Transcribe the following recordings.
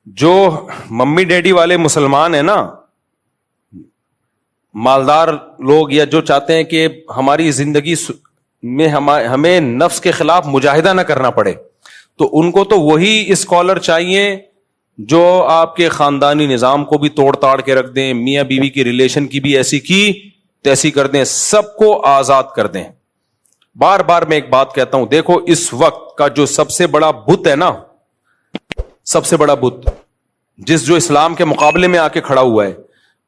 جو mummy daddy والے مسلمان ہیں نا، مالدار لوگ، یا جو چاہتے ہیں کہ ہماری زندگی میں ہمیں نفس کے خلاف مجاہدہ نہ کرنا پڑے، تو ان کو تو وہی اسکالر چاہیے جو آپ کے خاندانی نظام کو بھی توڑ تاڑ کے رکھ دیں، میاں بیوی کی ریلیشن کی بھی ایسی کی تیسی کر دیں، سب کو آزاد کر دیں۔ بار بار میں ایک بات کہتا ہوں، دیکھو اس وقت کا جو سب سے بڑا بت ہے نا، سب سے بڑا بت جو اسلام کے مقابلے میں آ کے کھڑا ہوا ہے،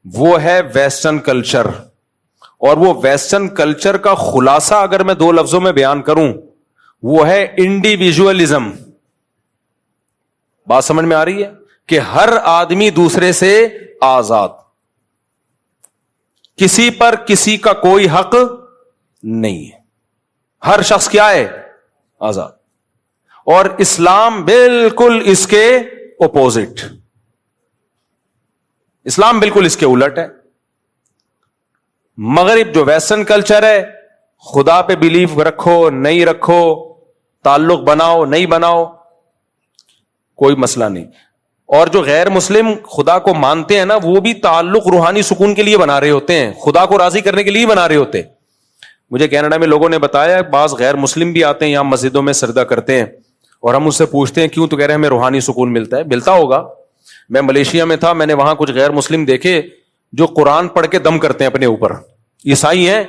وہ ہے ویسٹرن کلچر۔ اور وہ ویسٹرن کلچر کا خلاصہ اگر میں 2 لفظوں میں بیان کروں، وہ ہے انڈیویجولزم۔ بات سمجھ میں آ رہی ہے کہ ہر آدمی دوسرے سے آزاد، کسی پر کسی کا کوئی حق نہیں ہے، ہر شخص کیا ہے؟ آزاد۔ اور اسلام بالکل اس کے اپوزٹ، اسلام بالکل اس کے الٹ ہے۔ مغرب جو ویسٹرن کلچر ہے، خدا پہ بلیف رکھو نہیں رکھو، تعلق بناؤ نہیں بناؤ، کوئی مسئلہ نہیں۔ اور جو غیر مسلم خدا کو مانتے ہیں نا، وہ بھی تعلق روحانی سکون کے لیے بنا رہے ہوتے ہیں، خدا کو راضی کرنے کے لیے بنا رہے ہوتے ہیں۔ مجھے کینیڈا میں لوگوں نے بتایا، بعض غیر مسلم بھی آتے ہیں یہاں مسجدوں میں سجدہ کرتے ہیں، اور ہم اس سے پوچھتے ہیں کیوں، تو کہہ رہے ہیں ہمیں روحانی سکون ملتا ہے۔ ملتا ہوگا۔ میں ملیشیا میں تھا، میں نے وہاں کچھ غیر مسلم دیکھے جو قرآن پڑھ کے دم کرتے ہیں اپنے اوپر۔ عیسائی ہیں،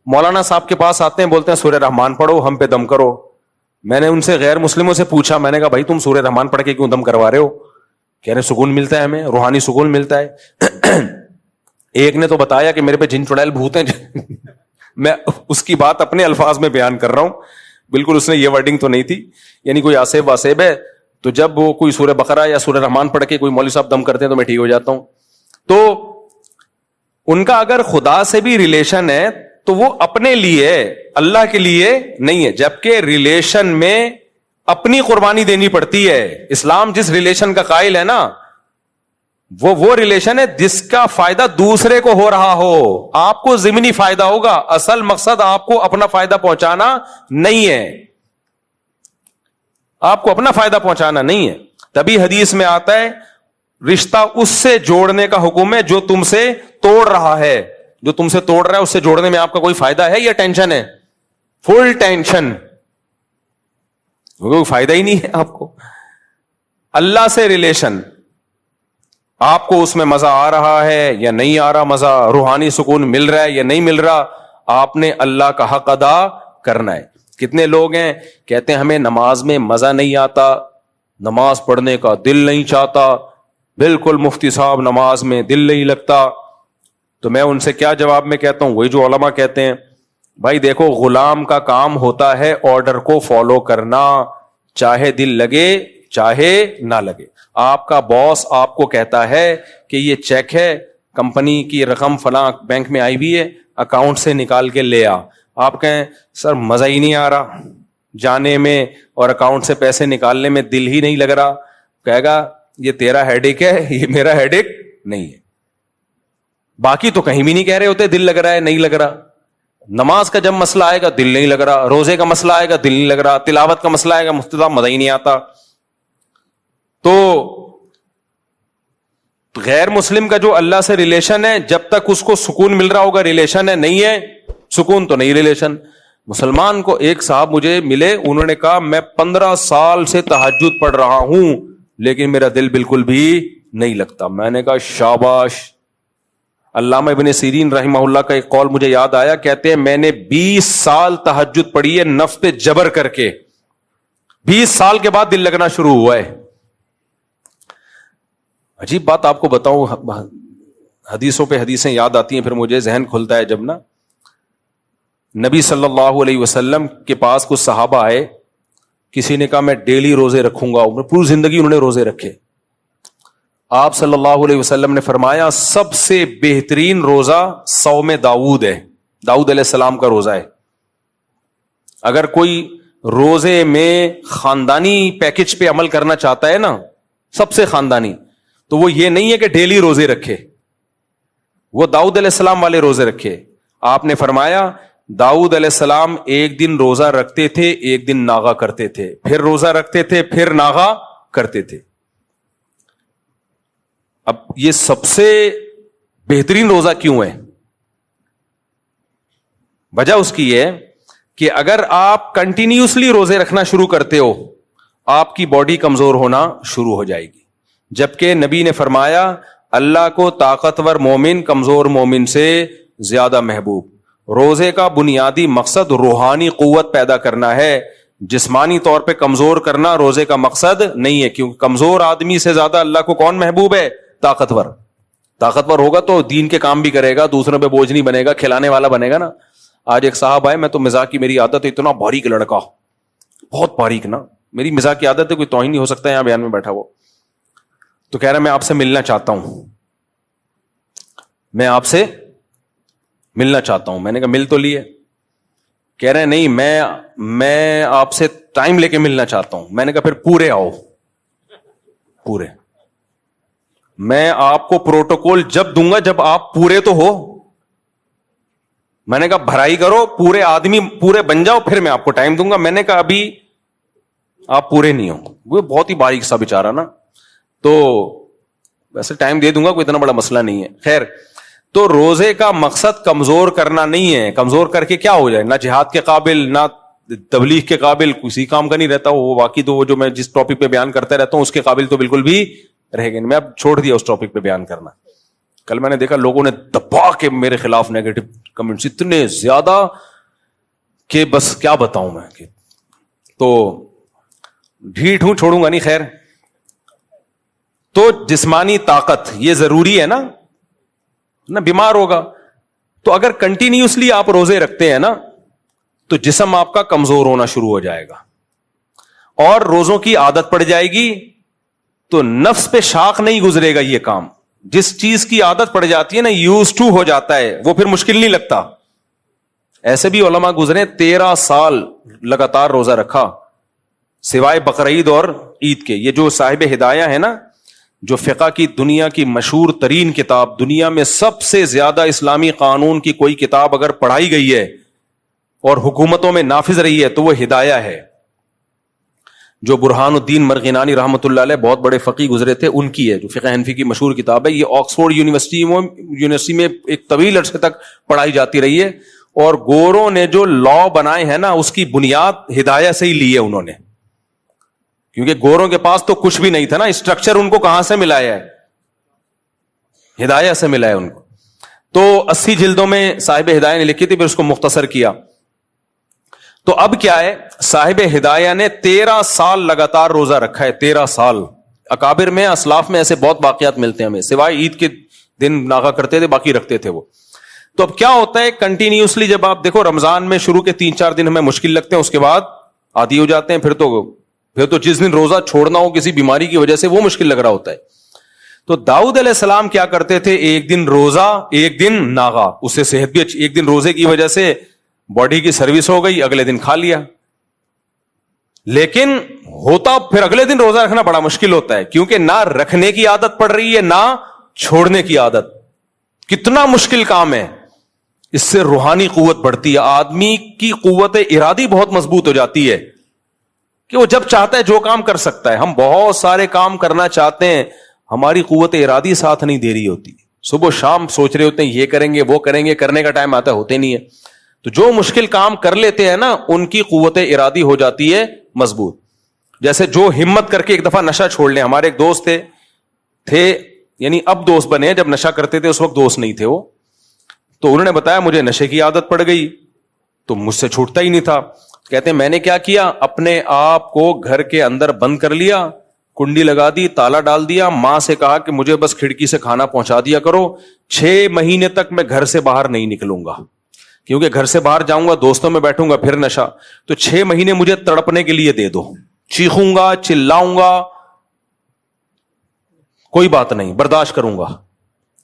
مولانا صاحب کے پاس آتے ہیں، بولتے ہیں سورہ رحمان پڑھو، ہم پہ دم کرو۔ میں نے ان سے غیر مسلموں سے پوچھا، میں نے کہا بھائی تم سورہ رحمان پڑھ کے کیوں دم کروا رہے ہو؟ کہہ رہے سکون ملتا ہے ہمیں، روحانی سکون ملتا ہے۔ ایک نے تو بتایا کہ میرے پہ جن چڑیل بھوت ہیں۔ میں اس کی بات اپنے الفاظ میں بیان کر رہا ہوں، بالکل اس نے یہ ورڈنگ تو نہیں تھی، یعنی کوئی آسیب واسیب ہے تو جب وہ کوئی سورہ بقرہ یا سورہ رحمان پڑھ کے کوئی مولوی صاحب دم کرتے ہیں تو میں ٹھیک ہو جاتا ہوں۔ تو ان کا اگر خدا سے بھی ریلیشن ہے تو وہ اپنے لیے، اللہ کے لیے نہیں ہے، جبکہ ریلیشن میں اپنی قربانی دینی پڑتی ہے۔ اسلام جس ریلیشن کا قائل ہے نا، وہ ریلیشن ہے جس کا فائدہ دوسرے کو ہو رہا ہو، آپ کو ضمنی فائدہ ہوگا، اصل مقصد آپ کو اپنا فائدہ پہنچانا نہیں ہے، آپ کو اپنا فائدہ پہنچانا نہیں ہے۔ تبھی حدیث میں آتا ہے رشتہ اس سے جوڑنے کا حکم ہے جو تم سے توڑ رہا ہے۔ جو تم سے توڑ رہا ہے اس سے جوڑنے میں آپ کا کوئی فائدہ ہے یا ٹینشن ہے؟ فل ٹینشن، کوئی فائدہ ہی نہیں ہے آپ کو۔ اللہ سے ریلیشن، آپ کو اس میں مزہ آ رہا ہے یا نہیں آ رہا مزہ، روحانی سکون مل رہا ہے یا نہیں مل رہا، آپ نے اللہ کا حق ادا کرنا ہے۔ کتنے لوگ ہیں کہتے ہیں ہمیں نماز میں مزہ نہیں آتا، نماز پڑھنے کا دل نہیں چاہتا، بالکل مفتی صاحب نماز میں دل نہیں لگتا۔ تو میں ان سے کیا جواب میں کہتا ہوں، وہی جو علماء کہتے ہیں، بھائی دیکھو غلام کا کام ہوتا ہے آرڈر کو فالو کرنا، چاہے دل لگے چاہے نہ لگے۔ آپ کا باس آپ کو کہتا ہے کہ یہ چیک ہے، کمپنی کی رقم فلاں بینک میں آئی ہوئی ہے، اکاؤنٹ سے نکال کے لے آ۔ آپ کہیں سر مزہ ہی نہیں آ رہا جانے میں اور اکاؤنٹ سے پیسے نکالنے میں، دل ہی نہیں لگ رہا، کہے گا یہ تیرا ہیڈ ایک ہے، یہ میرا ہیڈ ایک نہیں ہے۔ باقی تو کہیں بھی نہیں کہہ رہے ہوتے دل لگ رہا ہے نہیں لگ رہا۔ نماز کا جب مسئلہ آئے گا دل نہیں لگ رہا، روزے کا مسئلہ آئے گا دل نہیں لگ رہا، تلاوت کا مسئلہ آئے گا مفتی صاحب مزہ ہی نہیں آتا۔ تو غیر مسلم کا جو اللہ سے ریلیشن ہے، جب تک اس کو سکون مل رہا ہوگا ریلیشن ہے، نہیں ہے سکون تو نہیں ریلیشن۔ مسلمان کو ایک صاحب مجھے ملے، انہوں نے کہا میں 15 سال سے تہجد پڑھ رہا ہوں لیکن میرا دل بالکل بھی نہیں لگتا۔ میں نے کہا شاباش۔ علامہ ابن سیرین رحمہ اللہ کا ایک قول مجھے یاد آیا، کہتے ہیں میں نے 20 سال تہجد پڑھی ہے نفس پہ جبر کر کے، 20 سال کے بعد دل لگنا شروع ہوا ہے۔ عجیب بات آپ کو بتاؤں، حدیثوں پہ حدیثیں یاد آتی ہیں، پھر مجھے ذہن کھلتا ہے جب نا نبی صلی اللہ علیہ وسلم کے پاس کچھ صحابہ آئے، کسی نے کہا میں ڈیلی روزے رکھوں گا، پوری زندگی انہوں نے روزے رکھے۔ آپ صلی اللہ علیہ وسلم نے فرمایا سب سے بہترین روزہ صوم داؤد ہے، داؤد علیہ السلام کا روزہ ہے۔ اگر کوئی روزے میں خاندانی پیکج پہ عمل کرنا چاہتا ہے نا، سب سے خاندانی، تو وہ یہ نہیں ہے کہ ڈیلی روزے رکھے، وہ داؤد علیہ السلام والے روزے رکھے۔ آپ نے فرمایا داؤد علیہ السلام ایک دن روزہ رکھتے تھے، ایک دن ناغہ کرتے تھے، پھر روزہ رکھتے تھے، پھر ناغہ کرتے تھے۔ یہ سب سے بہترین روزہ کیوں ہے؟ وجہ اس کی ہے کہ اگر آپ کنٹینیوسلی روزے رکھنا شروع کرتے ہو آپ کی باڈی کمزور ہونا شروع ہو جائے گی، جبکہ نبی نے فرمایا اللہ کو طاقتور مومن کمزور مومن سے زیادہ محبوب۔ روزے کا بنیادی مقصد روحانی قوت پیدا کرنا ہے، جسمانی طور پہ کمزور کرنا روزے کا مقصد نہیں ہے، کیونکہ کمزور آدمی سے زیادہ اللہ کو کون محبوب ہے؟ طاقتور۔ طاقتور ہوگا تو دین کے کام بھی کرے گا، دوسروں پہ بوجھ نہیں بنے گا، کھلانے والا بنے گا نا۔ آج ایک صاحب آئے، میں تو مزاح کی میری عادت ہے، اتنا باریک لڑکا، بہت باریک نا، میری مزاح کی عادت ہے، کوئی توہین نہیں ہو سکتا یہاں بیان میں بیٹھا وہ، تو کہہ رہا میں آپ سے ملنا چاہتا ہوں، میں آپ سے ملنا چاہتا ہوں۔ میں نے کہا مل تو لیے؟ کہہ رہے ہیں نہیں، میں آپ سے ٹائم لے کے ملنا چاہتا ہوں۔ میں نے کہا پھر پورے آؤ، پورے، میں آپ کو پروٹوکول جب دوں گا جب آپ پورے تو ہو۔ میں نے کہا بھرائی کرو، پورے آدمی پورے بن جاؤ، پھر میں آپ کو ٹائم دوں گا۔ میں نے کہا ابھی آپ پورے نہیں ہو۔ وہ بہت ہی باریک سا بیچارہ نا، تو ویسے ٹائم دے دوں گا، کوئی اتنا بڑا مسئلہ نہیں ہے۔ خیر، تو روزے کا مقصد کمزور کرنا نہیں ہے، کمزور کر کے کیا ہو جائے، نہ جہاد کے قابل نہ تبلیغ کے قابل، کسی کام کا نہیں رہتا وہ۔ باقی تو وہ جو میں جس ٹاپک پہ بیان کرتا رہتا ہوں اس کے قابل تو بالکل بھی رہ گئے، میں اب چھوڑ دیا اس ٹاپک پہ بیان کرنا۔ کل میں نے دیکھا لوگوں نے دبا کے میرے خلاف نیگیٹو کمنٹس اتنے زیادہ کہ بس کیا بتاؤں میں، تو ڈھیٹ ہوں، چھوڑوں گا نہیں۔ خیر، تو جسمانی طاقت یہ ضروری ہے نا، بیمار ہوگا تو اگر کنٹینیوسلی آپ روزے رکھتے ہیں نا تو جسم آپ کا کمزور ہونا شروع ہو جائے گا، اور روزوں کی عادت پڑ جائے گی تو نفس پہ شاق نہیں گزرے گا۔ یہ کام جس چیز کی عادت پڑ جاتی ہے نا، یوز ٹو ہو جاتا ہے، وہ پھر مشکل نہیں لگتا۔ ایسے بھی علماء گزرے 13 سال لگاتار روزہ رکھا سوائے بقرعید اور عید کے۔ یہ جو صاحب ہدایہ ہے نا، جو فقہ کی دنیا کی مشہور ترین کتاب، دنیا میں سب سے زیادہ اسلامی قانون کی کوئی کتاب اگر پڑھائی گئی ہے اور حکومتوں میں نافذ رہی ہے تو وہ ہدایہ ہے، جو برہان الدین مرغینانی رحمۃ اللہ علیہ بہت بڑے فقی گزرے تھے، ان کی ہے، جو فقہ حنفی کی مشہور کتاب ہے۔ یہ آکسفورڈ یونیورسٹی میں ایک طویل عرصے تک پڑھائی جاتی رہی ہے، اور گوروں نے جو لا بنائے ہیں نا اس کی بنیاد ہدایہ سے ہی لی ہے انہوں نے، کیونکہ گوروں کے پاس تو کچھ بھی نہیں تھا نا، اسٹرکچر ان کو کہاں سے ملا ہے؟ ہدایہ سے ملا ہے ان کو۔ تو 80 جلدوں میں صاحب ہدایہ نے لکھی تھی، پھر اس کو مختصر کیا۔ تو اب کیا ہے، صاحب ہدایہ نے 13 سال لگاتار روزہ رکھا ہے، 13 سال۔ اکابر میں اسلاف میں ایسے بہت واقعات ملتے ہیں ہمیں، سوائے عید کے دن ناغا کرتے تھے، باقی رکھتے تھے وہ۔ تو اب کیا ہوتا ہے کنٹینیوسلی، جب آپ دیکھو رمضان میں شروع کے 3-4 دن ہمیں مشکل لگتے ہیں، اس کے بعد عادی ہو جاتے ہیں، پھر تو جس دن روزہ چھوڑنا ہو کسی بیماری کی وجہ سے وہ مشکل لگ رہا ہوتا ہے۔ تو داؤد علیہ السلام کیا کرتے تھے، ایک دن روزہ ایک دن ناغا، اس سے صحت بھی اچھی، ایک دن روزے کی وجہ سے باڈی کی سروس ہو گئی، اگلے دن کھا لیا۔ لیکن ہوتا پھر اگلے دن روزہ رکھنا بڑا مشکل ہوتا ہے، کیونکہ نہ رکھنے کی عادت پڑ رہی ہے نہ چھوڑنے کی عادت۔ کتنا مشکل کام ہے، اس سے روحانی قوت بڑھتی ہے، آدمی کی قوت ارادی بہت مضبوط ہو جاتی ہے کہ وہ جب چاہتا ہے جو کام کر سکتا ہے۔ ہم بہت سارے کام کرنا چاہتے ہیں، ہماری قوت ارادی ساتھ نہیں دے رہی ہوتی، صبح شام سوچ رہے ہوتے ہیں یہ کریں گے وہ کریں گے، کرنے کا ٹائم آتا ہے ہوتے نہیں ہے۔ تو جو مشکل کام کر لیتے ہیں نا ان کی قوت ارادی ہو جاتی ہے مضبوط۔ جیسے جو ہمت کر کے ایک دفعہ نشہ چھوڑ لیں، ہمارے ایک دوست تھے یعنی اب دوست بنے، جب نشہ کرتے تھے اس وقت دوست نہیں تھے وہ، تو انہوں نے بتایا مجھے نشے کی عادت پڑ گئی تو مجھ سے چھوٹتا ہی نہیں تھا۔ کہتے ہیں میں نے کیا کیا، اپنے آپ کو گھر کے اندر بند کر لیا، کنڈی لگا دی، تالا ڈال دیا، ماں سے کہا کہ مجھے بس کھڑکی سے کھانا پہنچا دیا کرو، 6 مہینے تک میں گھر سے باہر نہیں نکلوں گا، کیونکہ گھر سے باہر جاؤں گا دوستوں میں بیٹھوں گا پھر نشہ، تو 6 مہینے مجھے تڑپنے کے لیے دے دو، چیخوں گا چلاؤں گا کوئی بات نہیں، برداشت کروں گا۔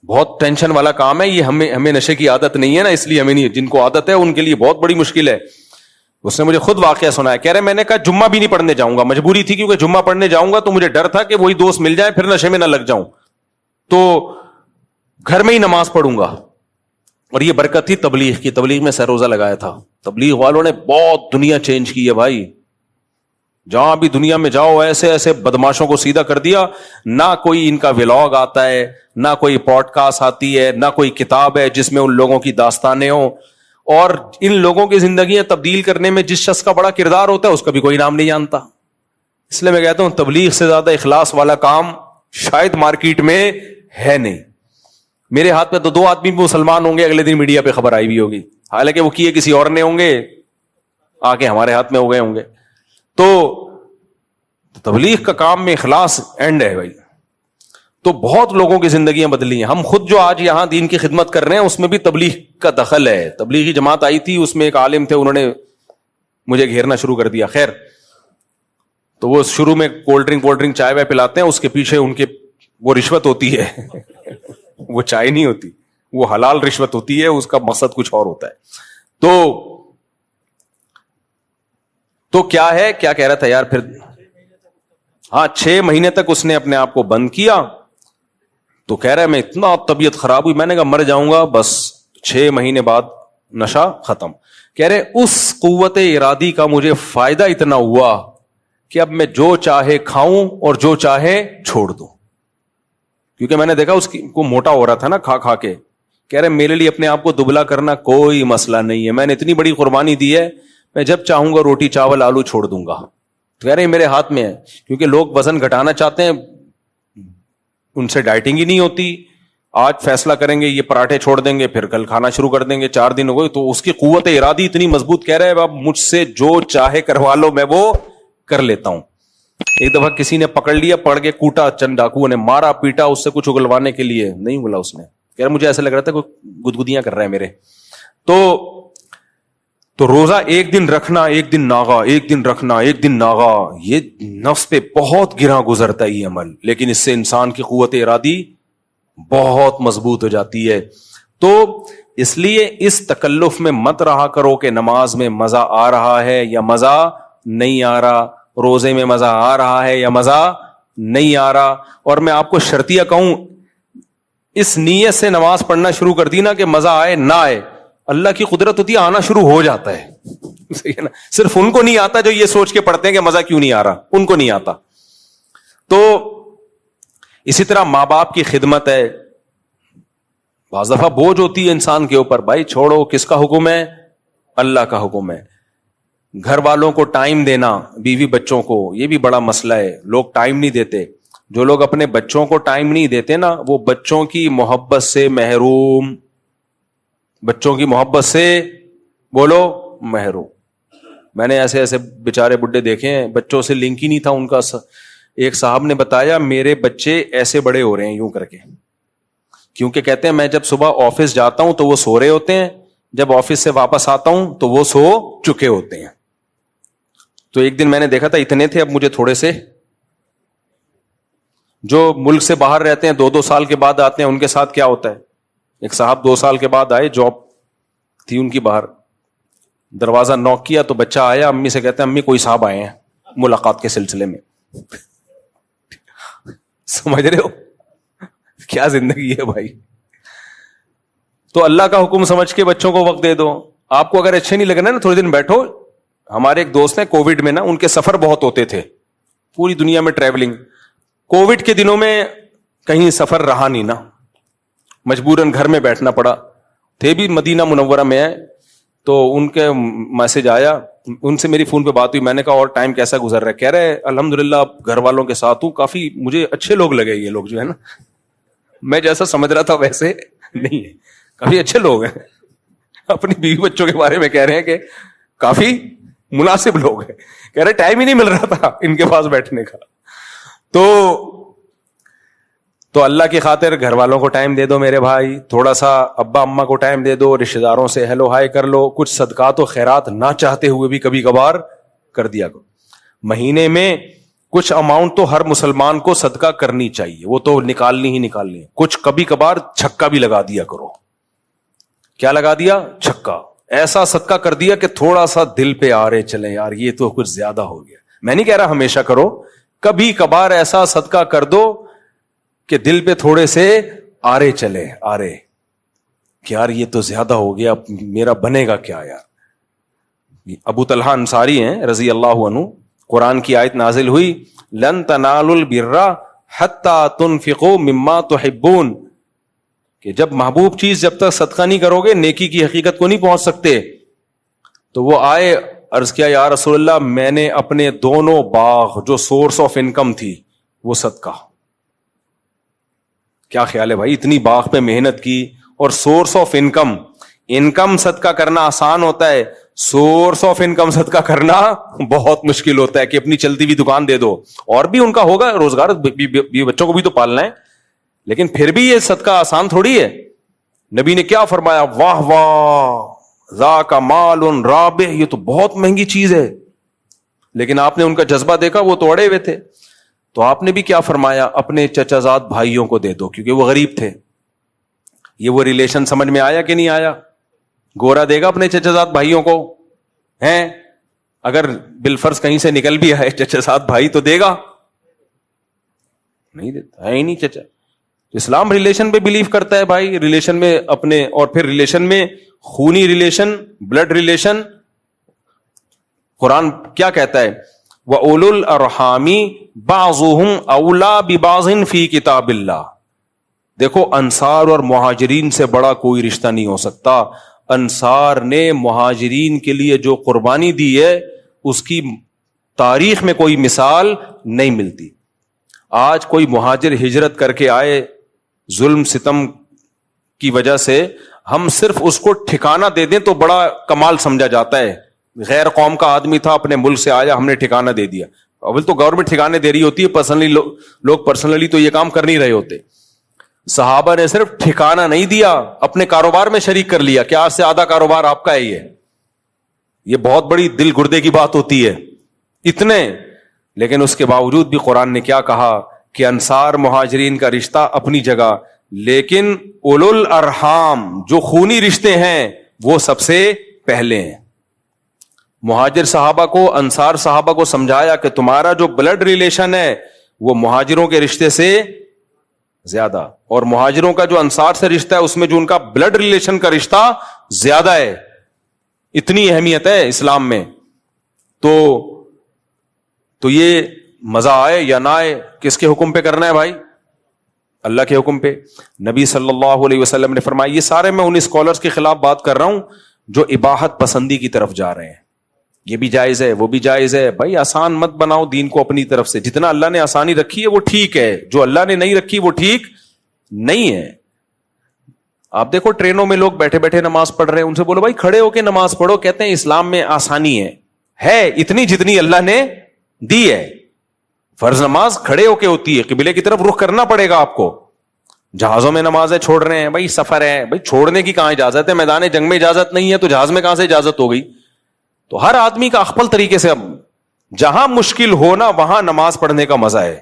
بہت ٹینشن والا کام ہے یہ، ہمیں نشے کی عادت نہیں ہے نا، اس لیے ہمیں نہیں، جن کو عادت ہے ان کے لیے بہت بڑی مشکل ہے۔ اس نے مجھے خود واقعہ سنایا، کہہ رہے میں نے کہا جمعہ بھی نہیں پڑھنے جاؤں گا، مجبوری تھی کیونکہ جمعہ پڑھنے جاؤں گا تو مجھے ڈر تھا کہ وہی دوست مل جائے پھر نشے میں نہ لگ جاؤں، تو گھر میں ہی نماز پڑھوں گا۔ اور یہ برکت تھی تبلیغ کی، تبلیغ میں سر روزہ لگایا تھا، تبلیغ والوں نے بہت دنیا چینج کی ہے بھائی، جہاں بھی دنیا میں جاؤ ایسے ایسے بدماشوں کو سیدھا کر دیا. نہ کوئی ان کا ولاگ آتا ہے, نہ کوئی پوڈ کاسٹ آتی ہے, نہ کوئی کتاب ہے جس میں ان لوگوں کی داستانیں ہوں. اور ان لوگوں کی زندگیاں تبدیل کرنے میں جس شخص کا بڑا کردار ہوتا ہے اس کا بھی کوئی نام نہیں جانتا. اس لیے میں کہتا ہوں تبلیغ سے زیادہ اخلاص والا کام شاید مارکیٹ میں ہے نہیں. میرے ہاتھ میں تو 2 آدمی مسلمان ہوں گے, اگلے دن میڈیا پہ خبر آئی بھی ہوگی, حالانکہ وہ کیے کسی اور نے ہوں گے, آ کے ہمارے ہاتھ میں ہو گئے ہوں گے. تو تبلیغ کا کام میں اخلاص اینڈ ہے بھائی. تو بہت لوگوں کی زندگیاں بدلی ہیں. ہم خود جو آج یہاں دین کی خدمت کر رہے ہیں اس میں بھی تبلیغ کا دخل ہے. تبلیغی جماعت آئی تھی, اس میں ایک عالم تھے, انہوں نے مجھے گھیرنا شروع کر دیا. خیر, تو وہ شروع میں کولڈ ڈرنک چائے وائے پلاتے ہیں, اس کے پیچھے ان کے وہ رشوت ہوتی ہے وہ چائے نہیں ہوتی, وہ حلال رشوت ہوتی ہے, اس کا مقصد کچھ اور ہوتا ہے. تو کیا ہے, کیا کہہ رہا تھا یار پھر؟ ہاں 6 مہینے تک اس نے اپنے آپ کو بند کیا. تو کہہ رہا ہے میں اتنا طبیعت خراب ہوئی, میں نے کہا مر جاؤں گا بس. 6 مہینے بعد نشہ ختم. کہہ رہے اس قوت ارادی کا مجھے فائدہ اتنا ہوا کہ اب میں جو چاہے کھاؤں اور جو چاہے چھوڑ دوں. کیونکہ میں نے دیکھا اس کو موٹا ہو رہا تھا نا کھا کھا کے. کہہ رہے میرے لیے اپنے آپ کو دبلا کرنا کوئی مسئلہ نہیں ہے, میں نے اتنی بڑی قربانی دی ہے, میں جب چاہوں گا روٹی چاول آلو چھوڑ دوں گا. تو کہہ رہے میرے ہاتھ میں ہے, کیونکہ لوگ وزن گھٹانا چاہتے ہیں, ان سے ڈائٹنگ ہی نہیں ہوتی. آج فیصلہ کریں گے یہ پراٹھے چھوڑ دیں گے, پھر کل کھانا شروع کر دیں گے, 4 دن ہو گئے. تو اس کی قوت ارادی اتنی مضبوط, کہہ رہے اب مجھ سے جو چاہے کروا لو میں وہ کر لیتا ہوں. ایک دفعہ کسی نے پکڑ لیا, پڑ کے کوٹا, چند ڈاکوؤں نے مارا پیٹا اس سے کچھ اگلوانے کے لیے, نہیں اگلا اس نے. کہہ رہا مجھے ایسا لگ رہا تھا کوئی گدگدیاں کر رہا ہے میرے. تو روزہ ایک دن رکھنا, ایک دن ناغا, ایک دن رکھنا, ایک دن ناغا, یہ نفس پہ بہت گراں گزرتا ہے یہ عمل, لیکن اس سے انسان کی قوت ارادی بہت مضبوط ہو جاتی ہے. تو اس لیے اس تکلف میں مت رہا کرو کہ نماز میں مزہ آ رہا ہے یا مزہ نہیں آ رہا, روزے میں مزہ آ رہا ہے یا مزہ نہیں آ رہا. اور میں آپ کو شرطیہ کہوں, اس نیت سے نماز پڑھنا شروع کر دی نا کہ مزہ آئے نہ آئے, اللہ کی قدرت ہوتی ہے, آنا شروع ہو جاتا ہے. صرف ان کو نہیں آتا جو یہ سوچ کے پڑھتے ہیں کہ مزہ کیوں نہیں آ رہا, ان کو نہیں آتا. تو اسی طرح ماں باپ کی خدمت ہے, بعض دفعہ بوجھ ہوتی ہے انسان کے اوپر, بھائی چھوڑو, کس کا حکم ہے؟ اللہ کا حکم ہے. گھر والوں کو ٹائم دینا, بیوی بچوں کو, یہ بھی بڑا مسئلہ ہے, لوگ ٹائم نہیں دیتے. جو لوگ اپنے بچوں کو ٹائم نہیں دیتے نا, وہ بچوں کی محبت سے محروم, بچوں کی محبت سے بولو محروم. میں نے ایسے ایسے بیچارے بڈھے دیکھے ہیں, بچوں سے لنک ہی نہیں تھا ان کا. ایک صاحب نے بتایا میرے بچے ایسے بڑے ہو رہے ہیں یوں کر کے, کیونکہ کہتے ہیں میں جب صبح آفس جاتا ہوں تو وہ سو رہے ہوتے ہیں, جب آفس سے واپس آتا ہوں تو وہ سو چکے ہوتے ہیں. تو ایک دن میں نے دیکھا تھا اتنے تھے, اب مجھے تھوڑے سے, جو ملک سے باہر رہتے ہیں 2-2 سال کے بعد آتے ہیں, ان کے ساتھ کیا ہوتا ہے. ایک صاحب 2 سال کے بعد آئے, جاب تھی ان کی باہر, دروازہ نوک کیا تو بچہ آیا, امی سے کہتے ہیں امی کوئی صاحب آئے ہیں ملاقات کے سلسلے میں. سمجھ رہے ہو کیا زندگی ہے بھائی. تو اللہ کا حکم سمجھ کے بچوں کو وقت دے دو. آپ کو اگر اچھے نہیں لگنا نا, تھوڑے دن بیٹھو. ہمارے ایک دوست ہیں کووڈ میں نا, ان کے سفر بہت ہوتے تھے, پوری دنیا میں ٹریولنگ. کووڈ کے دنوں میں کہیں سفر رہا نہیں نا, مجبوراً گھر میں بیٹھنا پڑا. تھے بھی مدینہ منورہ میں ہے, تو ان کے میسج آیا, ان سے میری فون پہ بات ہوئی. میں نے کہا اور ٹائم کیسا گزر رہا ہے؟ کہہ رہے الحمدللہ گھر والوں کے ساتھ ہوں, کافی مجھے اچھے لوگ لگے یہ لوگ جو ہے نا, میں جیسا سمجھ رہا تھا ویسے نہیں ہے, کافی اچھے لوگ ہیں. اپنی بیوی بچوں کے بارے میں کہہ رہے ہیں کہ کافی مناسب لوگ ہیں. کہہ رہے ٹائم ہی نہیں مل رہا تھا ان کے پاس بیٹھنے کا. تو اللہ کی خاطر گھر والوں کو ٹائم دے دو میرے بھائی, تھوڑا سا ابا اماں کو ٹائم دے دو, رشتہ داروں سے ہیلو ہائی کر لو, کچھ صدقات و خیرات نہ چاہتے ہوئے بھی کبھی کبھار کر دیا کرو. مہینے میں کچھ اماؤنٹ تو ہر مسلمان کو صدقہ کرنی چاہیے, وہ تو نکالنی ہی نکالنی ہے. کچھ کبھی کبھار چھکا بھی لگا دیا کرو. کیا لگا دیا؟ چھکا. ایسا صدقہ کر دیا کہ تھوڑا سا دل پہ آ رہے چلیں یار یہ تو کچھ زیادہ ہو گیا. میں نہیں کہہ رہا ہمیشہ کرو, کبھی کبھار ایسا صدقہ کر دو کہ دل پہ تھوڑے سے آرے چلے, آرے کہ یار یہ تو زیادہ ہو گیا, میرا بنے گا کیا یار. ابو طلحہ انصاری ہیں رضی اللہ عنہ, قرآن کی آیت نازل ہوئی لن تنالوا البر حتی تنفقوا مما تحبون، کہ جب محبوب چیز جب تک صدقہ نہیں کرو گے نیکی کی حقیقت کو نہیں پہنچ سکتے. تو وہ آئے، عرض کیا یا رسول اللہ میں نے اپنے دونوں باغ جو سورس آف انکم تھی وہ صدقہ. کیا خیال ہے بھائی، اتنی باغ پہ محنت کی اور سورس آف انکم صدقہ کرنا آسان ہوتا ہے، سورس آف انکم صدقہ کرنا بہت مشکل ہوتا ہے. کہ اپنی چلتی ہوئی دکان دے دو، اور بھی ان کا ہوگا روزگار، بچوں کو بھی تو پالنا ہے، لیکن پھر بھی یہ صدقہ آسان تھوڑی ہے. نبی نے کیا فرمایا، واہ واہ ذاک مال رابح، یہ تو بہت مہنگی چیز ہے. لیکن آپ نے ان کا جذبہ دیکھا، وہ تو اڑے ہوئے تھے. تو آپ نے بھی کیا فرمایا، اپنے چچا زاد بھائیوں کو دے دو، کیونکہ وہ غریب تھے. یہ وہ ریلیشن سمجھ میں آیا کہ نہیں آیا؟ گورا دے گا اپنے چچا زاد بھائیوں کو ہیں؟ اگر بالفرض کہیں سے نکل بھی آئے چچا زاد بھائی تو دے گا؟ نہیں دیتا ہے ہی نہیں چچا. اسلام ریلیشن پہ بلیو کرتا ہے بھائی، ریلیشن میں اپنے، اور پھر ریلیشن میں خونی ریلیشن، بلڈ ریلیشن. قرآن کیا کہتا ہے، وَأُولُو الْأَرْحَامِ بَعْضُهُمْ أَوْلَىٰ بِبَعْضٍ فِي كِتَابِ اللَّهِ. دیکھو انصار اور مہاجرین سے بڑا کوئی رشتہ نہیں ہو سکتا. انصار نے مہاجرین کے لیے جو قربانی دی ہے اس کی تاریخ میں کوئی مثال نہیں ملتی. آج کوئی مہاجر ہجرت کر کے آئے ظلم ستم کی وجہ سے، ہم صرف اس کو ٹھکانہ دے دیں تو بڑا کمال سمجھا جاتا ہے. غیر قوم کا آدمی تھا، اپنے ملک سے آیا، ہم نے ٹھکانہ دے دیا. اول تو گورنمنٹ ٹھکانے دے رہی ہوتی ہے، پرسنلی لوگ پرسنلی تو یہ کام کر نہیں رہے ہوتے. صحابہ نے صرف ٹھکانہ نہیں دیا، اپنے کاروبار میں شریک کر لیا کہ آج سے آدھا کاروبار آپ کا ہے. یہ بہت بڑی دل گردے کی بات ہوتی ہے اتنے. لیکن اس کے باوجود بھی قرآن نے کیا کہا کہ انصار مہاجرین کا رشتہ اپنی جگہ، لیکن اولو الارحام جو خونی رشتے ہیں وہ سب سے پہلے ہیں. مہاجر صحابہ کو، انصار صحابہ کو سمجھایا کہ تمہارا جو بلڈ ریلیشن ہے وہ مہاجروں کے رشتے سے زیادہ، اور مہاجروں کا جو انصار سے رشتہ ہے اس میں جو ان کا بلڈ ریلیشن کا رشتہ زیادہ ہے. اتنی اہمیت ہے اسلام میں. تو یہ مزہ آئے یا نہ آئے، کس کے حکم پہ کرنا ہے بھائی؟ اللہ کے حکم پہ. نبی صلی اللہ علیہ وسلم نے فرمایا، یہ سارے میں ان اسکالرز کے خلاف بات کر رہا ہوں جو اباحت پسندی کی طرف جا رہے ہیں. یہ بھی جائز ہے، وہ بھی جائز ہے. بھائی آسان مت بناؤ دین کو اپنی طرف سے. جتنا اللہ نے آسانی رکھی ہے وہ ٹھیک ہے، جو اللہ نے نہیں رکھی وہ ٹھیک نہیں ہے. آپ دیکھو ٹرینوں میں لوگ بیٹھے بیٹھے نماز پڑھ رہے ہیں، ان سے بولو بھائی کھڑے ہو کے نماز پڑھو. کہتے ہیں اسلام میں آسانی ہے اتنی جتنی اللہ نے دی ہے. فرض نماز کھڑے ہو کے ہوتی ہے، قبلے کی طرف رخ کرنا پڑے گا آپ کو. جہازوں میں نمازیں چھوڑ رہے ہیں، بھائی سفر ہے، بھائی چھوڑنے کی کہاں اجازت ہے؟ میدان جنگ میں اجازت نہیں ہے تو جہاز میں کہاں سے اجازت ہو گئی؟ تو ہر آدمی کا اخپل طریقے سے، اب جہاں مشکل ہونا وہاں نماز پڑھنے کا مزہ ہے.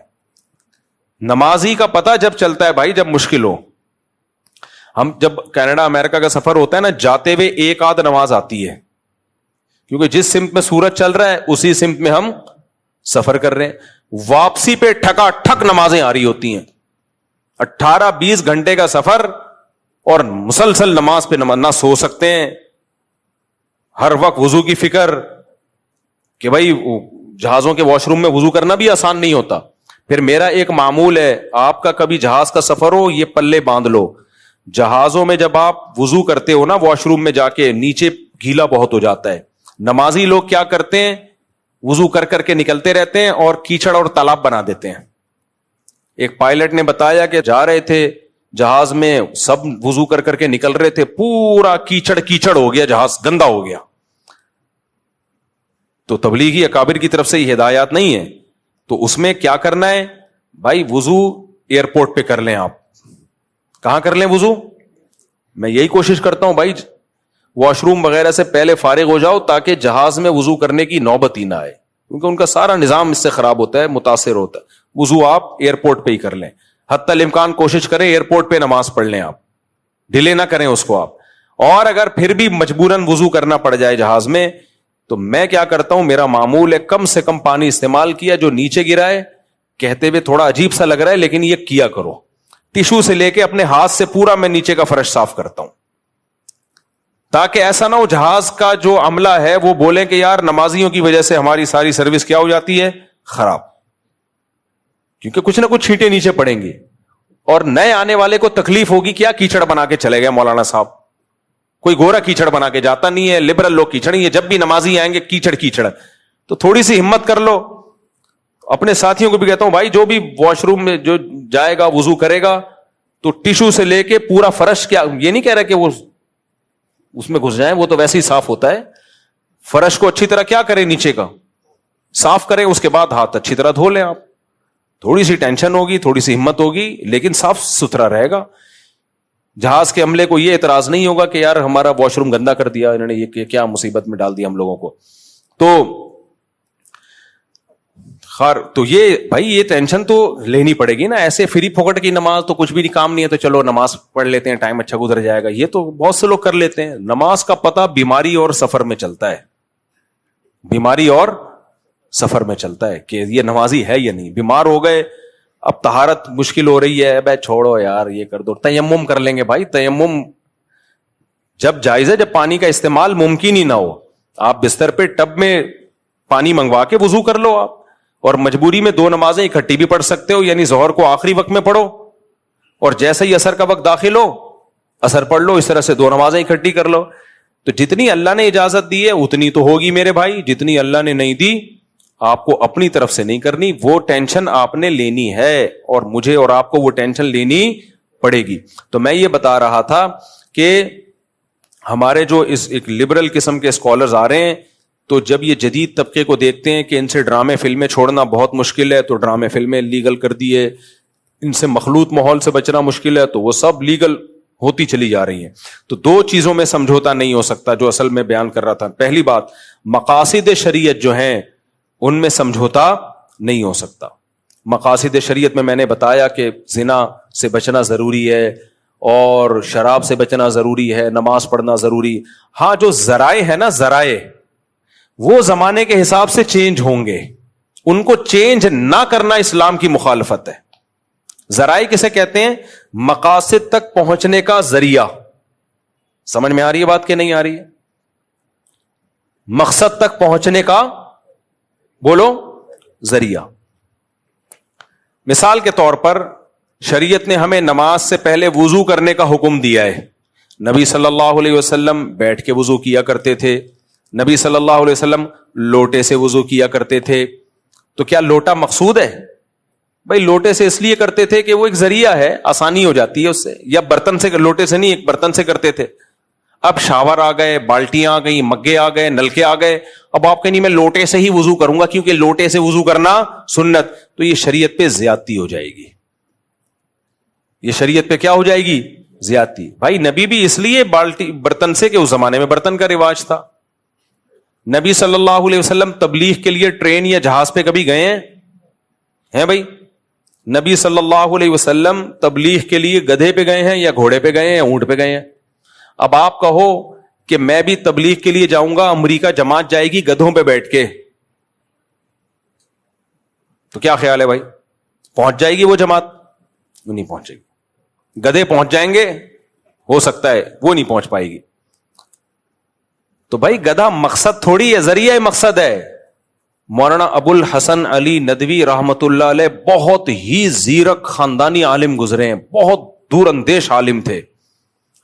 نمازی کا پتہ جب چلتا ہے بھائی جب مشکل ہو. ہم جب کینیڈا امریکہ کا سفر ہوتا ہے نا، جاتے ہوئے ایک آدھ نماز آتی ہے، کیونکہ جس سمت میں سورج چل رہا ہے اسی سمت میں ہم سفر کر رہے ہیں. واپسی پہ ٹھکا ٹھک نمازیں آ رہی ہوتی ہیں. 18-20 گھنٹے کا سفر اور مسلسل نماز پہ نہ سو سکتے ہیں، ہر وقت وضو کی فکر کہ بھائی جہازوں کے واش روم میں وضو کرنا بھی آسان نہیں ہوتا. پھر میرا ایک معمول ہے، آپ کا کبھی جہاز کا سفر ہو یہ پلے باندھ لو، جہازوں میں جب آپ وضو کرتے ہو نا واش روم میں جا کے، نیچے گیلا بہت ہو جاتا ہے. نمازی لوگ کیا کرتے ہیں، وضو کر کر کے نکلتے رہتے ہیں اور کیچڑ اور تالاب بنا دیتے ہیں. ایک پائلٹ نے بتایا کہ جا رہے تھے جہاز میں، سب وضو کر کر کے نکل رہے تھے، پورا کیچڑ ہو گیا، جہاز گندا ہو گیا. تو تبلیغی اکابر کی طرف سے یہ ہدایات نہیں ہے. تو اس میں کیا کرنا ہے بھائی، وضو ایئرپورٹ پہ کر لیں. آپ کہاں کر لیں وضو؟ میں یہی کوشش کرتا ہوں بھائی واش روم وغیرہ سے پہلے فارغ ہو جاؤ تاکہ جہاز میں وضو کرنے کی نوبت ہی نہ آئے، کیونکہ ان کا سارا نظام اس سے خراب ہوتا ہے، متاثر ہوتا ہے. وضو آپ ایئرپورٹ پہ ہی کر لیں. حتی الامکان کوشش کریں ایئرپورٹ پہ نماز پڑھ لیں، آپ ڈیلے نہ کریں اس کو آپ. اور اگر پھر بھی مجبوراً وضو کرنا پڑ جائے جہاز میں، تو میں کیا کرتا ہوں، میرا معمول ہے کم سے کم پانی استعمال کیا، جو نیچے گرا ہے کہتے ہوئے تھوڑا عجیب سا لگ رہا ہے لیکن یہ کیا کرو. ٹیشو سے لے کے اپنے ہاتھ سے پورا میں نیچے کا فرش صاف کرتا ہوں. تاکہ ایسا نہ ہو جہاز کا جو عملہ ہے وہ بولے کہ یار نمازیوں کی وجہ سے ہماری ساری سروس کیا ہو جاتی ہے، خراب، کیونکہ کچھ نہ کچھ چھینٹے نیچے پڑیں گے اور نئے آنے والے کو تکلیف ہوگی. کیا کیچڑ بنا کے چلے گئے مولانا صاحب، کوئی گورا کیچڑ بنا کے جاتا نہیں ہے، لبرل لوگ کیچڑ ہی ہے، جب بھی نمازی آئیں گے کیچڑ کیچڑ. تو تھوڑی سی ہمت کر لو. اپنے ساتھیوں کو بھی کہتا ہوں بھائی جو بھی واش روم میں جو جائے گا وضو کرے گا تو ٹیشو سے لے کے پورا فرش، کیا یہ نہیں کہہ رہا کہ وہ اس میں گھس جائیں، وہ تو ویسے ہی صاف ہوتا ہے. فرش کو اچھی طرح کیا کرے، نیچے کا صاف کریں، اس کے بعد ہاتھ اچھی طرح دھو لیں. آپ تھوڑی سی ٹینشن ہوگی، تھوڑی سی ہمت ہوگی، لیکن صاف ستھرا رہے گا. جہاز کے عملے کو یہ اعتراض نہیں ہوگا کہ یار ہمارا واش روم گندا کر دیا انہوں نے، یہ کیا مصیبت میں ڈال دیا ہم لوگوں کو. تو خیر، تو یہ بھائی یہ ٹینشن تو لینی پڑے گی نا. ایسے فری پھوکٹ کی نماز تو کچھ بھی کام نہیں ہے، تو چلو نماز پڑھ لیتے ہیں، ٹائم اچھا گزر جائے گا، یہ تو بہت سے لوگ کر لیتے ہیں. نماز کا پتہ بیماری اور سفر میں چلتا ہے، بیماری اور سفر میں چلتا ہے کہ یہ نمازی ہے یا نہیں. بیمار ہو گئے، اب طہارت مشکل ہو رہی ہے، بھائی چھوڑو یار یہ کر دو، تیمم کر لیں گے. بھائی تیمم جب جائز ہے جب پانی کا استعمال ممکن ہی نہ ہو. آپ بستر پہ ٹب میں پانی منگوا کے وضو کر لو آپ، اور مجبوری میں 2 نمازیں اکٹھی بھی پڑھ سکتے ہو، یعنی ظہر کو آخری وقت میں پڑھو اور جیسے ہی عصر کا وقت داخل ہو عصر پڑھ لو. اس طرح سے 2 نمازیں اکٹھی کر لو. تو جتنی اللہ نے اجازت دی ہے اتنی تو ہوگی میرے بھائی، جتنی اللہ نے نہیں دی آپ کو اپنی طرف سے نہیں کرنی. وہ ٹینشن آپ نے لینی ہے اور مجھے اور آپ کو وہ ٹینشن لینی پڑے گی. تو میں یہ بتا رہا تھا کہ ہمارے جو اس ایک لبرل قسم کے اسکالرز آ رہے ہیں، تو جب یہ جدید طبقے کو دیکھتے ہیں کہ ان سے ڈرامے فلمیں چھوڑنا بہت مشکل ہے، تو ڈرامے فلمیں لیگل کر دیے، ان سے مخلوط ماحول سے بچنا مشکل ہے، تو وہ سب لیگل ہوتی چلی جا رہی ہیں. تو 2 چیزوں میں سمجھوتا نہیں ہو سکتا جو اصل میں بیان کر رہا تھا. پہلی بات، مقاصد شریعت جو ہیں ان میں سمجھوتا نہیں ہو سکتا. مقاصد شریعت میں نے بتایا کہ زنا سے بچنا ضروری ہے اور شراب سے بچنا ضروری ہے، نماز پڑھنا ضروری. ہاں جو ذرائع ہے نا، ذرائع وہ زمانے کے حساب سے چینج ہوں گے، ان کو چینج نہ کرنا اسلام کی مخالفت ہے. ذرائع کسے کہتے ہیں؟ مقاصد تک پہنچنے کا ذریعہ. سمجھ میں آ رہی ہے بات کہ نہیں آ رہی ہے؟ مقصد تک پہنچنے کا بولو ذریعہ. مثال کے طور پر شریعت نے ہمیں نماز سے پہلے وضو کرنے کا حکم دیا ہے. نبی صلی اللہ علیہ وسلم بیٹھ کے وضو کیا کرتے تھے، نبی صلی اللہ علیہ وسلم لوٹے سے وضو کیا کرتے تھے. تو کیا لوٹا مقصود ہے؟ بھائی لوٹے سے اس لیے کرتے تھے کہ وہ ایک ذریعہ ہے، آسانی ہو جاتی ہے اس سے. یا برتن سے، لوٹے سے نہیں، ایک برتن سے کرتے تھے. اب شاور آ گئے، بالٹیاں آ گئی، مگے آ گئے، نلکے آ گئے، اب آپ کہیں میں لوٹے سے ہی وضو کروں گا کیونکہ لوٹے سے وضو کرنا سنت. تو یہ شریعت پہ زیادتی ہو جائے گی. یہ شریعت پہ کیا ہو جائے گی؟ زیادتی. بھائی نبی بھی اس لیے برتن سے کہ اس زمانے میں برتن کا رواج تھا. نبی صلی اللہ علیہ وسلم تبلیغ کے لیے ٹرین یا جہاز پہ کبھی گئے ہیں بھائی؟ نبی صلی اللہ علیہ وسلم تبلیغ کے لیے گدھے پہ گئے ہیں یا گھوڑے پہ گئے ہیں یا اونٹ پہ گئے ہیں؟ اب آپ کہو کہ میں بھی تبلیغ کے لیے جاؤں گا، امریکہ جماعت جائے گی گدھوں پہ بیٹھ کے، تو کیا خیال ہے بھائی؟ پہنچ جائے گی وہ جماعت؟ نہیں پہنچے گی. گدھے پہنچ جائیں گے، ہو سکتا ہے، وہ نہیں پہنچ پائے گی. تو بھائی گدھا مقصد تھوڑی ہے، ذریعہ مقصد ہے. مولانا ابو الحسن علی ندوی رحمت اللہ علیہ بہت ہی زیرک خاندانی عالم گزرے ہیں، بہت دور اندیش عالم تھے.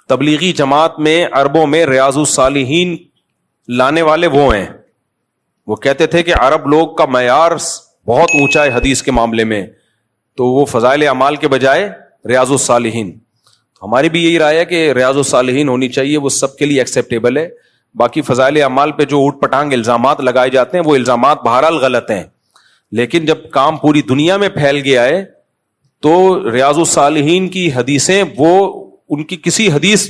تبلیغی جماعت میں عربوں میں ریاض الصالحین لانے والے وہ ہیں. وہ کہتے تھے کہ عرب لوگ کا معیار بہت اونچا ہے حدیث کے معاملے میں، تو وہ فضائل اعمال کے بجائے ریاض الصالحین. ہماری بھی یہی رائے ہے کہ ریاض الصالحین ہونی چاہیے، وہ سب کے لیے ایکسیپٹیبل ہے. باقی فضائل اعمال پہ جو اوٹ پٹانگ الزامات لگائے جاتے ہیں وہ الزامات بہرحال غلط ہیں، لیکن جب کام پوری دنیا میں پھیل گیا ہے تو ریاض الصالحین کی حدیثیں، وہ ان کی کسی حدیث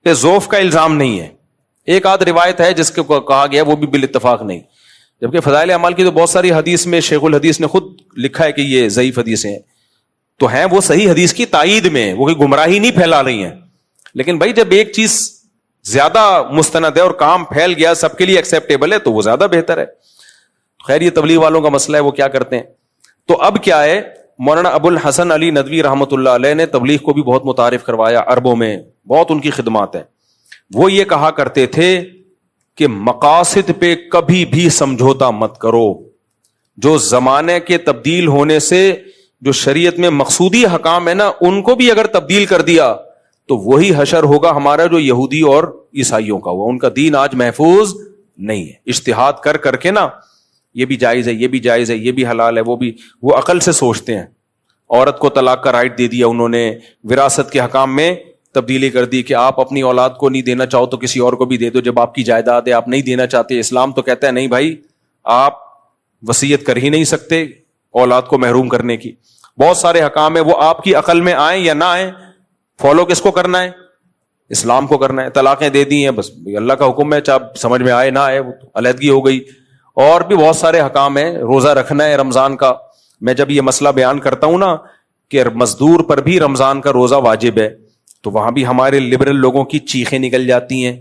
پہ ضعف کا الزام نہیں ہے. ایک آدھ روایت ہے جس کو کہا گیا وہ بھی بالاتفاق نہیں، جبکہ فضائل اعمال کی تو بہت ساری حدیث میں شیخ الحدیث نے خود لکھا ہے کہ یہ ضعیف حدیثیں ہیں. تو ہیں وہ صحیح حدیث کی تائید میں، وہ کوئی گمراہی نہیں پھیلا رہی ہیں. لیکن بھائی جب ایک چیز زیادہ مستند ہے اور کام پھیل گیا، سب کے لیے ایکسیپٹیبل ہے، تو وہ زیادہ بہتر ہے. خیر یہ تبلیغ والوں کا مسئلہ ہے، وہ کیا کرتے ہیں. تو اب کیا ہے، مولانا ابو الحسن علی ندوی رحمۃ اللہ علیہ نے تبلیغ کو بھی بہت متعارف کروایا عربوں میں، بہت ان کی خدمات ہیں. وہ یہ کہا کرتے تھے کہ مقاصد پہ کبھی بھی سمجھوتا مت کرو. جو زمانے کے تبدیل ہونے سے جو شریعت میں مقصودی حکام ہے نا, ان کو بھی اگر تبدیل کر دیا تو وہی حشر ہوگا ہمارا جو یہودی اور عیسائیوں کا ہوا. ان کا دین آج محفوظ نہیں ہے. اجتہاد کر کر کے نا, یہ بھی جائز ہے, یہ بھی جائز ہے, یہ بھی حلال ہے, وہ عقل سے سوچتے ہیں. عورت کو طلاق کا رائٹ دے دیا انہوں نے, وراثت کے حکام میں تبدیلی کر دی کہ آپ اپنی اولاد کو نہیں دینا چاہو تو کسی اور کو بھی دے دو, جب آپ کی جائیداد ہے آپ نہیں دینا چاہتے. اسلام تو کہتا ہے نہیں بھائی, آپ وصیت کر ہی نہیں سکتے اولاد کو محروم کرنے کی. بہت سارے حکام ہیں, وہ آپ کی عقل میں آئیں یا نہ آئیں, فالو کس کو کرنا ہے؟ اسلام کو کرنا ہے. طلاقیں دے دی ہیں, بس اللہ کا حکم ہے, چاہے سمجھ میں آئے نہ آئے, وہ علیحدگی ہو گئی. اور بھی بہت سارے حکام ہیں, روزہ رکھنا ہے رمضان کا. میں جب یہ مسئلہ بیان کرتا ہوں نا کہ مزدور پر بھی رمضان کا روزہ واجب ہے, تو وہاں بھی ہمارے لبرل لوگوں کی چیخیں نکل جاتی ہیں.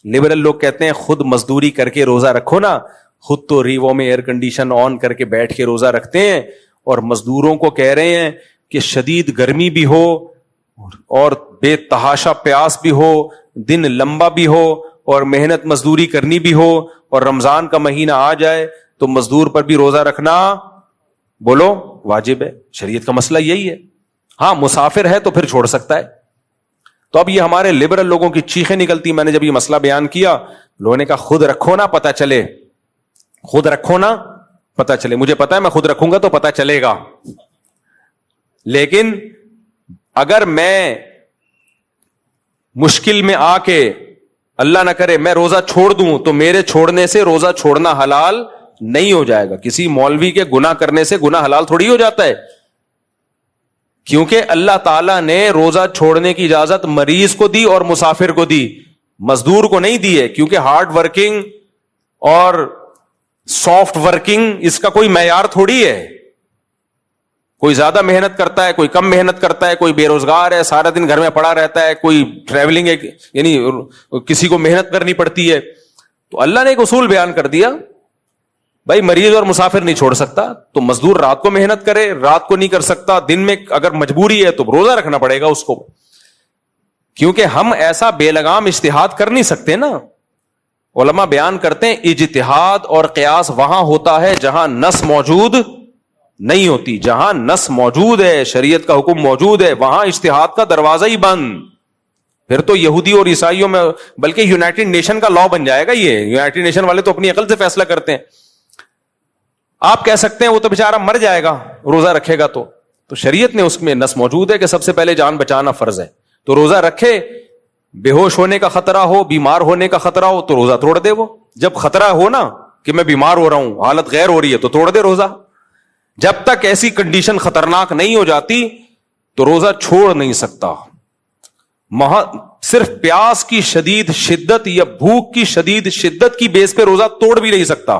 لبرل لوگ کہتے ہیں خود مزدوری کر کے روزہ رکھو نا, خود تو ریووں میں ایئر کنڈیشن آن کر کے بیٹھ کے روزہ رکھتے ہیں, اور مزدوروں کو کہہ رہے ہیں کہ شدید گرمی بھی ہو اور بے تحاشا پیاس بھی ہو, دن لمبا بھی ہو اور محنت مزدوری کرنی بھی ہو, اور رمضان کا مہینہ آ جائے تو مزدور پر بھی روزہ رکھنا بولو واجب ہے. شریعت کا مسئلہ یہی ہے. ہاں مسافر ہے تو پھر چھوڑ سکتا ہے. تو اب یہ ہمارے لبرل لوگوں کی چیخیں نکلتی. میں نے جب یہ مسئلہ بیان کیا, لوگوں نے کہا خود رکھو نا پتہ چلے, خود رکھو نا پتہ چلے. مجھے پتا ہے میں خود رکھوں گا تو پتہ چلے گا, لیکن اگر میں مشکل میں آ کے اللہ نہ کرے میں روزہ چھوڑ دوں تو میرے چھوڑنے سے روزہ چھوڑنا حلال نہیں ہو جائے گا. کسی مولوی کے گناہ کرنے سے گناہ حلال تھوڑی ہو جاتا ہے, کیونکہ اللہ تعالیٰ نے روزہ چھوڑنے کی اجازت مریض کو دی اور مسافر کو دی, مزدور کو نہیں دی ہے. کیونکہ ہارڈ ورکنگ اور سافٹ ورکنگ اس کا کوئی معیار تھوڑی ہے. کوئی زیادہ محنت کرتا ہے, کوئی کم محنت کرتا ہے, کوئی بے روزگار ہے سارا دن گھر میں پڑا رہتا ہے, کوئی ٹریولنگ ہے, یعنی کسی کو محنت کرنی پڑتی ہے. تو اللہ نے ایک اصول بیان کر دیا, بھائی مریض اور مسافر نہیں چھوڑ سکتا, تو مزدور رات کو محنت کرے, رات کو نہیں کر سکتا, دن میں اگر مجبوری ہے تو روزہ رکھنا پڑے گا اس کو. کیونکہ ہم ایسا بے لگام اجتہاد کر نہیں سکتے نا. علماء بیان کرتے ہیں اجتہاد اور قیاس وہاں ہوتا ہے جہاں نص موجود نہیں ہوتی. جہاں نص موجود ہے, شریعت کا حکم موجود ہے, وہاں اجتہاد کا دروازہ ہی بند. پھر تو یہودی اور عیسائیوں میں, بلکہ یونائٹڈ نیشن کا لا بن جائے گا. یہ یونائٹڈ نیشن والے تو اپنی عقل سے فیصلہ کرتے ہیں. آپ کہہ سکتے ہیں وہ تو بیچارہ مر جائے گا روزہ رکھے گا تو شریعت نے اس میں نص موجود ہے کہ سب سے پہلے جان بچانا فرض ہے, تو روزہ رکھے. بے ہوش ہونے کا خطرہ ہو, بیمار ہونے کا خطرہ ہو تو روزہ توڑ دے. وہ جب خطرہ ہو نا کہ میں بیمار ہو رہا ہوں, حالت غیر ہو رہی ہے, تو توڑ دے روزہ. جب تک ایسی کنڈیشن خطرناک نہیں ہو جاتی تو روزہ چھوڑ نہیں سکتا. صرف پیاس کی شدید شدت یا بھوک کی شدید شدت کی بیس پہ روزہ توڑ بھی نہیں سکتا.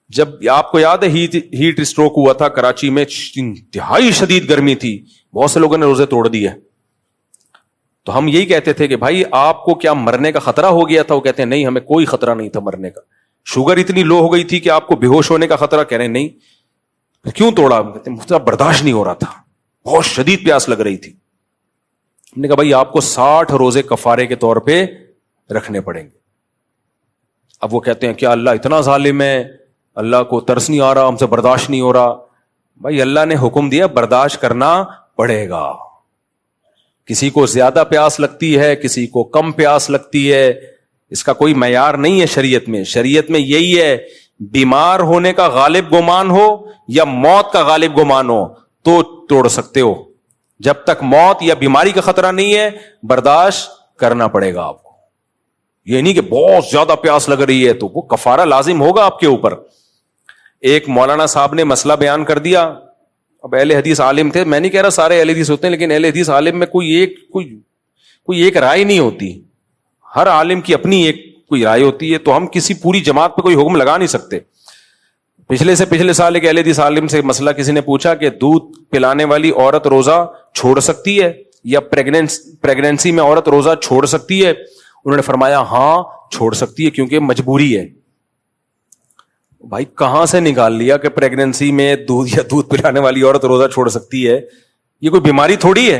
جب آپ کو یاد ہے ہیٹ اسٹروک ہوا تھا کراچی میں, انتہائی شدید گرمی تھی, بہت سے لوگوں نے روزے توڑ دیے. تو ہم یہی کہتے تھے کہ بھائی آپ کو کیا مرنے کا خطرہ ہو گیا تھا؟ وہ کہتے ہیں نہیں, ہمیں کوئی خطرہ نہیں تھا مرنے کا. شوگر اتنی لو ہو گئی تھی کہ آپ کو بے ہوش ہونے کا خطرہ؟ کہہ رہے ہیں نہیں. کیوں توڑا؟ کہتے ہیں مجھے برداشت نہیں ہو رہا تھا, بہت شدید پیاس لگ رہی تھی. ہم نے کہا بھائی آپ کو 60 روزے کفارے کے طور پہ رکھنے پڑیں گے. اب وہ کہتے ہیں کیا اللہ اتنا ظالم ہے, اللہ کو ترس نہیں آ رہا, ہم سے برداشت نہیں ہو رہا؟ بھائی اللہ نے حکم دیا برداشت کرنا پڑے گا. کسی کو زیادہ پیاس لگتی ہے, کسی کو کم پیاس لگتی ہے, اس کا کوئی معیار نہیں ہے شریعت میں. شریعت میں یہی ہے, بیمار ہونے کا غالب گمان ہو یا موت کا غالب گمان ہو تو توڑ سکتے ہو. جب تک موت یا بیماری کا خطرہ نہیں ہے برداشت کرنا پڑے گا آپ کو. یہ نہیں کہ بہت زیادہ پیاس لگ رہی ہے تو وہ کفارہ لازم ہوگا آپ کے اوپر. ایک مولانا صاحب نے مسئلہ بیان کر دیا. اب اہل حدیث عالم تھے, میں نہیں کہہ رہا سارے اہل حدیث ہوتے ہیں, لیکن اہل حدیث عالم میں کوئی ایک رائے نہیں ہوتی. ہر عالم کی اپنی ایک کوئی رائے ہوتی ہے, تو ہم کسی پوری جماعت پہ کوئی حکم لگا نہیں سکتے. پچھلے سال ایک اہل حدیث عالم سے مسئلہ کسی نے پوچھا کہ دودھ پلانے والی عورت روزہ چھوڑ سکتی ہے یا پریگنینسی میں عورت روزہ چھوڑ سکتی ہے؟ انہوں نے فرمایا ہاں چھوڑ سکتی ہے کیونکہ مجبوری ہے. بھائی کہاں سے نکال لیا کہ پریگنینسی میں دودھ پلانے والی عورت روزہ چھوڑ سکتی ہے؟ یہ کوئی بیماری تھوڑی ہے.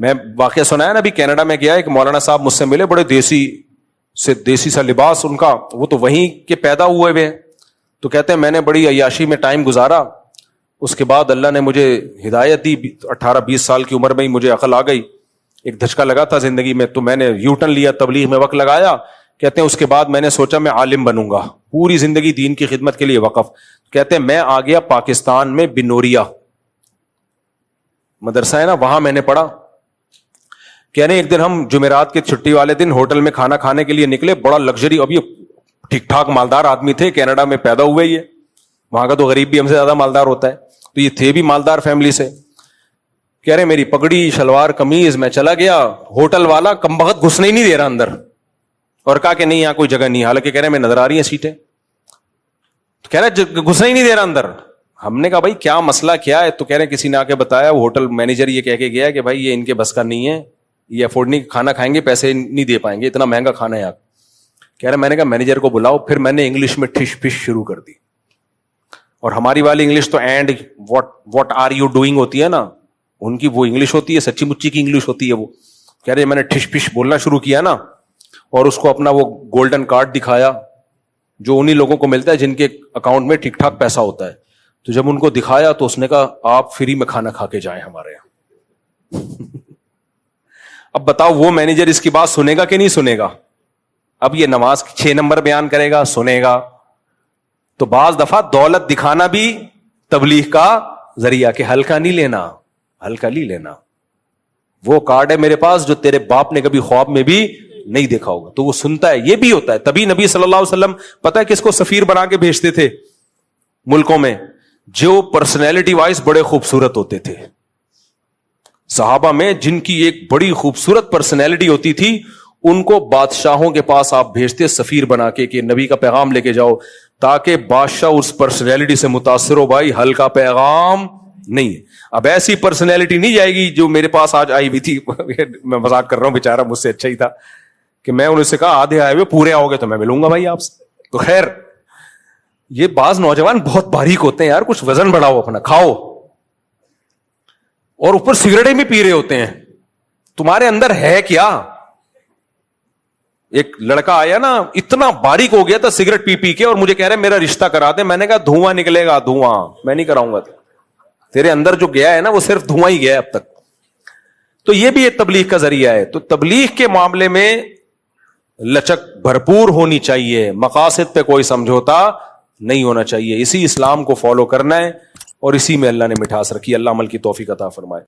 میں واقعہ سنایا نا ابھی کینیڈا میں گیا, ایک مولانا صاحب مجھ سے ملے, بڑے دیسی سا لباس ان کا, وہ تو وہیں کے پیدا ہوئے ہوئے, تو کہتے ہیں میں نے بڑی عیاشی میں ٹائم گزارا, اس کے بعد اللہ نے مجھے ہدایت دی, 18-20 سال کی عمر میں ہی مجھے عقل آ گئی, ایک دھچکا لگا تھا زندگی میں, تو میں نے یو ٹرن لیا, تبلیغ میں وقت لگایا. کہتے ہیں اس کے بعد میں نے سوچا میں عالم بنوں گا, پوری زندگی دین کی خدمت کے لیے وقف. کہتے ہیں میں آ گیا پاکستان میں بنوریا مدرسہ ہے نا, وہاں میں نے پڑھا. کہہ رہے ایک دن ہم جمعرات کے چھٹی والے دن ہوٹل میں کھانا کھانے کے لیے نکلے, بڑا لگژری, اب یہ ٹھیک ٹھاک مالدار آدمی تھے, کینیڈا میں پیدا ہوئے, یہ وہاں کا تو غریب بھی ہم سے زیادہ مالدار ہوتا ہے, تو یہ تھے بھی مالدار فیملی سے. کہہ رہے میری پگڑی شلوار قمیض, میں چلا گیا, ہوٹل والا کم بخت گھسنے ہی نہیں دے رہا اندر, اور کہا کہ نہیں یہاں کوئی جگہ نہیں, حالانکہ کہہ رہے میں نظر آ رہی ہیں سیٹیں, تو کہہ رہے گھسنے ہی نہیں دے رہا اندر. ہم نے کہا بھائی کیا مسئلہ کیا ہے, تو کہہ رہے کسی نے آ کے بتایا, وہ ہوٹل مینیجر یہ کہہ کے گیا کہ بھائی یہ ان کے بس کا نہیں ہے, یہ افورڈ نہیں, کھانا کھائیں گے پیسے نہیں دے پائیں گے, اتنا مہنگا کھانا ہے آپ. کہہ رہے میں نے کہا مینیجر کو بلاؤ. پھر میں نے انگلش میں ٹھش پش شروع کر دی, اور ہماری والی انگلش تو and what are you doing ہوتی ہے نا, ان کی وہ انگلش ہوتی ہے سچی مچی کی انگلش ہوتی ہے وہ. کہہ رہے میں نے ٹھش پش بولنا شروع کیا نا, اور اس کو اپنا وہ گولڈن کارڈ دکھایا جو انہی لوگوں کو ملتا ہے جن کے اکاؤنٹ میں ٹھیک ٹھاک پیسہ ہوتا ہے. تو جب ان کو دکھایا تو اس نے کہا آپ فری میں کھانا کھا کے جائیں ہمارے یہاں. اب بتاؤ وہ مینیجر اس کی بات سنے گا کہ نہیں سنے گا؟ اب یہ نماز 6 نمبر بیان کرے گا, سنے گا. تو بعض دفعہ دولت دکھانا بھی تبلیغ کا ذریعہ, کہ ہلکا نہیں لینا, ہلکا نہیں لینا. وہ کارڈ ہے میرے پاس جو تیرے باپ نے کبھی خواب میں بھی نہیں دیکھا ہوگا, تو وہ سنتا ہے. یہ بھی ہوتا ہے, تبھی نبی صلی اللہ علیہ وسلم پتہ ہے کس کو سفیر بنا کے بھیجتے تھے ملکوں میں؟ جو پرسنالٹی وائز بڑے خوبصورت ہوتے تھے. صحابہ میں جن کی ایک بڑی خوبصورت پرسنالٹی ہوتی تھی, ان کو بادشاہوں کے پاس آپ بھیجتے سفیر بنا کے کہ نبی کا پیغام لے کے جاؤ, تاکہ بادشاہ اس پرسنالٹی سے متاثر ہو, بھائی ہلکا پیغام نہیں. اب ایسی پرسنالٹی نہیں جائے گی جو میرے پاس آج آئی ہوئی تھی, میں مذاق کر رہا ہوں, بیچارہ مجھ سے اچھا ہی تھا, کہ میں انہیں سے کہا آدھے آئے ہوئے پورے آؤ گے تو میں ملوں گا بھائی آپ سے. تو خیر یہ بعض نوجوان بہت باریک ہوتے ہیں یار, کچھ وزن بڑھاؤ اپنا, کھاؤ, اور اوپر سگریٹیں بھی پی رہے ہوتے ہیں. تمہارے اندر ہے کیا؟ ایک لڑکا آیا نا, اتنا باریک ہو گیا تھا سگریٹ پی پی کے, اور مجھے کہہ رہے میرا رشتہ کرا دے. میں نے کہا دھواں نکلے گا, دھواں, میں نہیں کراؤں گا. تیرے اندر جو گیا ہے نا وہ صرف دھواں ہی گیا ہے اب تک. تو یہ بھی ایک تبلیغ کا ذریعہ ہے. تو تبلیغ کے معاملے میں لچک بھرپور ہونی چاہیے, مقاصد پہ کوئی سمجھوتا نہیں ہونا چاہیے. اسی اسلام کو فالو کرنا ہے, اور اسی میں اللہ نے مٹھاس رکھی. اللہ عمل کی توفیق عطا فرمائے.